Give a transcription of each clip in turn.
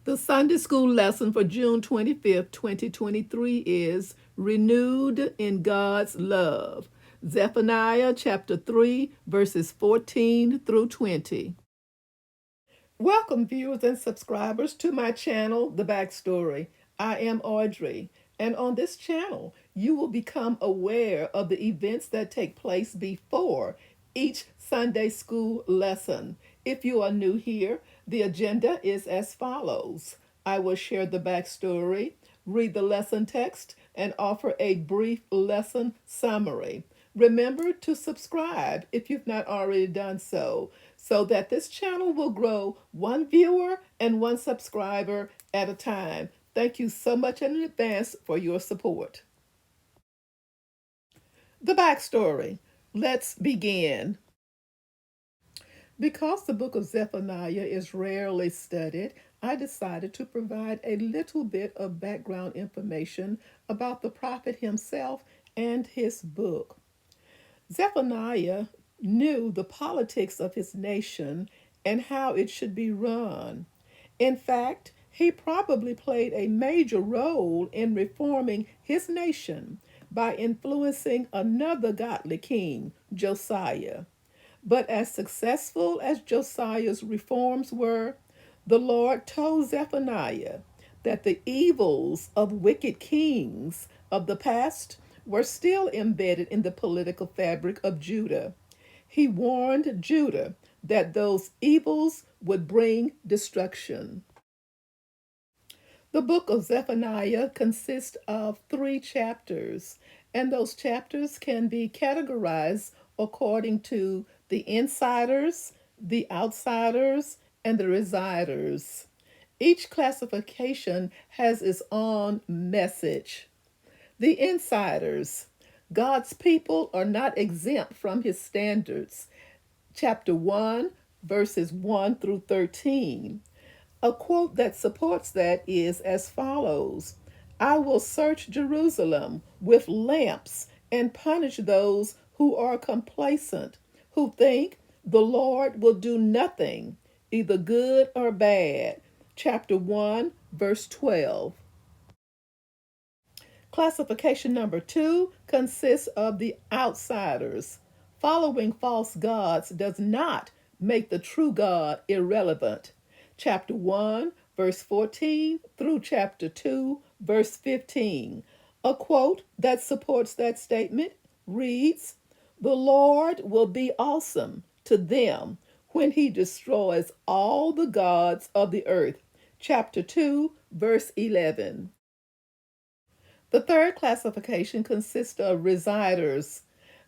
The Sunday school lesson for June 25th, 2023 is Renewed in God's Love. Zephaniah chapter 3, verses 14 through 20. Welcome, viewers and subscribers, to my channel, The Backstory. I am Audrey, and on this channel, you will become aware of the events that take place before each Sunday school lesson. If you are new here, the agenda is as follows. I will share the backstory, read the lesson text, and offer a brief lesson summary. Remember to subscribe if you've not already done so that this channel will grow one viewer and one subscriber at a time. Thank you so much in advance for your support. The backstory. Let's begin. Because the book of Zephaniah is rarely studied, I decided to provide a little bit of background information about the prophet himself and his book. Zephaniah knew the politics of his nation and how it should be run. In fact, he probably played a major role in reforming his nation by influencing another godly king, Josiah. But as successful as Josiah's reforms were, the Lord told Zephaniah that the evils of wicked kings of the past were still embedded in the political fabric of Judah. He warned Judah that those evils would bring destruction. The book of Zephaniah consists of 3 chapters, and those chapters can be categorized according to the insiders, the outsiders, and the residers. Each classification has its own message. The insiders. God's people are not exempt from his standards. Chapter 1, verses 1 through 13. A quote that supports that is as follows: I will search Jerusalem with lamps and punish those who are complacent, who think the Lord will do nothing, either good or bad. Chapter 1, verse 12. Classification number 2 consists of the outsiders. Following false gods does not make the true God irrelevant. Chapter 1, verse 14 through chapter 2, verse 15. A quote that supports that statement reads, The Lord will be awesome to them when he destroys all the gods of the earth. Chapter 2, verse 11. The third classification consists of residers.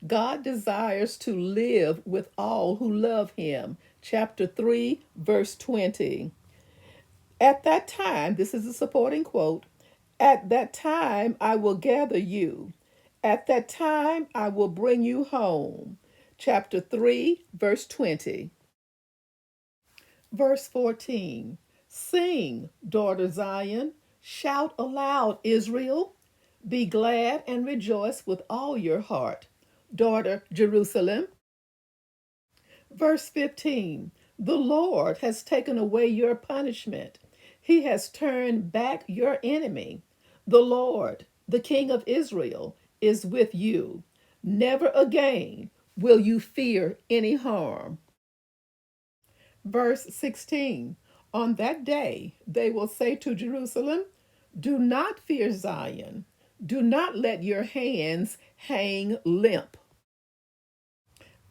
God desires to live with all who love him. Chapter 3, verse 20. At that time, this is a supporting quote, at that time I will gather you. At that time I will bring you home. Chapter 3, verse 20. Verse 14. Sing, daughter Zion. Shout aloud, Israel. Be glad and rejoice with all your heart, daughter Jerusalem. Verse 15. The Lord has taken away your punishment. He has turned back your enemy. The Lord, the King of Israel, is with you. Never again will you fear any harm. Verse 16. On that day they will say to Jerusalem, Do not fear Zion. Do not let your hands hang limp.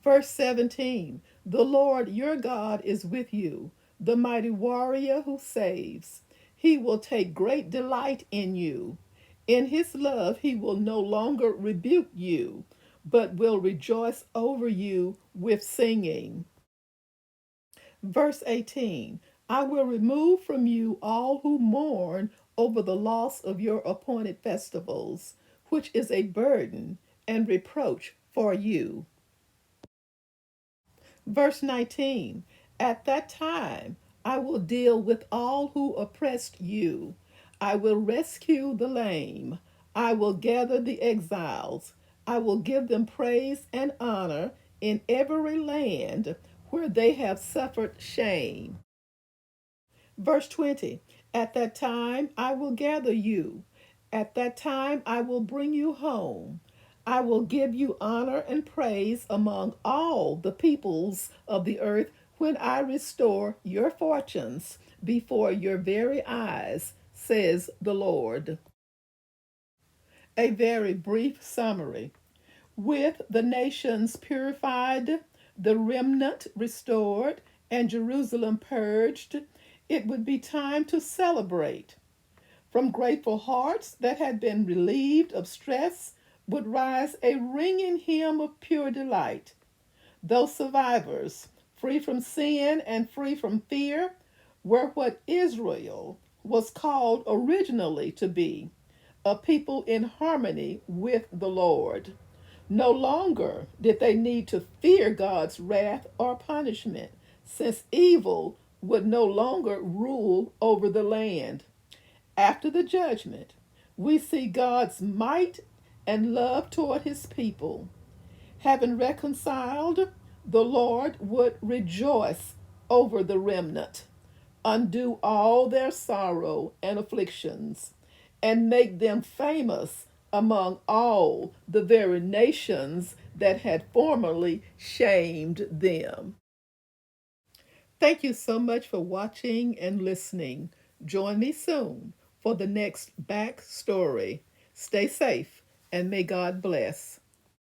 Verse 17. The Lord your God is with you, the mighty warrior who saves. He will take great delight in you. In his love he will no longer rebuke you, but will rejoice over you with singing. Verse 18. I will remove from you all who mourn over the loss of your appointed festivals, which is a burden and reproach for you. Verse 19. At that time I will deal with all who oppressed you. I will rescue the lame. I will gather the exiles. I will give them praise and honor in every land where they have suffered shame. Verse 20, at that time I will gather you. At that time I will bring you home. I will give you honor and praise among all the peoples of the earth when I restore your fortunes before your very eyes, says the Lord. A very brief summary. With the nations purified, the remnant restored, and Jerusalem purged, it would be time to celebrate. From grateful hearts that had been relieved of stress would rise a ringing hymn of pure delight. Those survivors, free from sin and free from fear, were what Israel was called originally to be, a people in harmony with the Lord. No longer did they need to fear God's wrath or punishment, since evil would no longer rule over the land. After the judgment, we see God's might and love toward his people. Having reconciled, the Lord would rejoice over the remnant, undo all their sorrow and afflictions, and make them famous among all the very nations that had formerly shamed them. Thank you so much for watching and listening. Join me soon for the next back story. Stay safe and may God bless.